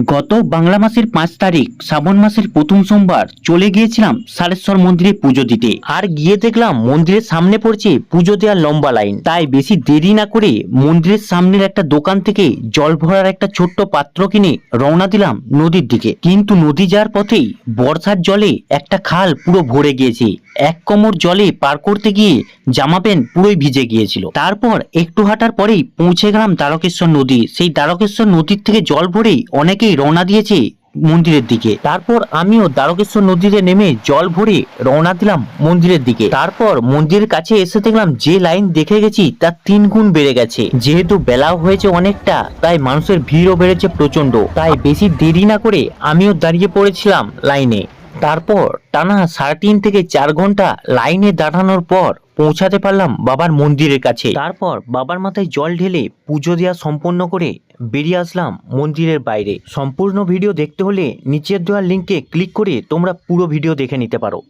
গত বাংলা মাসের 5 তারিখ শ্রাবণ মাসের প্রথম সোমবার চলে গিয়েছিলাম সারেশ্বর মন্দিরে পুজো দিতে। আর গিয়ে দেখলাম মন্দিরের সামনে পড়ছে পুজো দেওয়ার লম্বা লাইন। তাই বেশি দেরি না করে মন্দিরের সামনের একটা দোকান থেকে জল ভরার একটা ছোট্ট পাত্র কিনে রওনা দিলাম নদীর দিকে। কিন্তু নদী যাওয়ার পথেই বর্ষার জলে একটা খাল পুরো ভরে গিয়েছে। এক কোমর জলে পার করতে গিয়ে জামা প্যান্ট পুরোই ভিজে গিয়েছিল। তারপর একটু হাঁটার পরেই পৌঁছে গেলাম দ্বারকেশ্বর নদী। সেই দ্বারকেশ্বর নদীর থেকে জল ভরেই অনেকেই রওনা দিয়েছে মন্দিরের দিকে। তারপর আমিও দ্বারকেশ্বর নদীতে নেমে জল ভরে রওনা দিলাম মন্দিরের দিকে। তারপর মন্দিরের কাছে এসে দেখলাম যে লাইন দেখে গেছি তার 3 গুণ বেড়ে গেছে। যেহেতু বেলাও হয়েছে অনেকটা, তাই মানুষের ভিড়ও বেড়েছে প্রচন্ড। তাই বেশি দেরি না করে আমিও দাঁড়িয়ে পড়েছিলাম লাইনে। তারপর টানা 3.5 থেকে 4 ঘন্টা লাইনে দাঁড়ানোর পর পৌঁছাতে পারলাম বাবার মন্দিরের কাছে। তারপর বাবার মাথায় জল ঢেলে পুজো দেওয়া সম্পন্ন করে বেরিয়ে আসলাম মন্দিরের বাইরে। সম্পূর্ণ ভিডিও দেখতে হলে নিচের দেওয়া লিঙ্কে ক্লিক করে তোমরা পুরো ভিডিও দেখে নিতে পারো।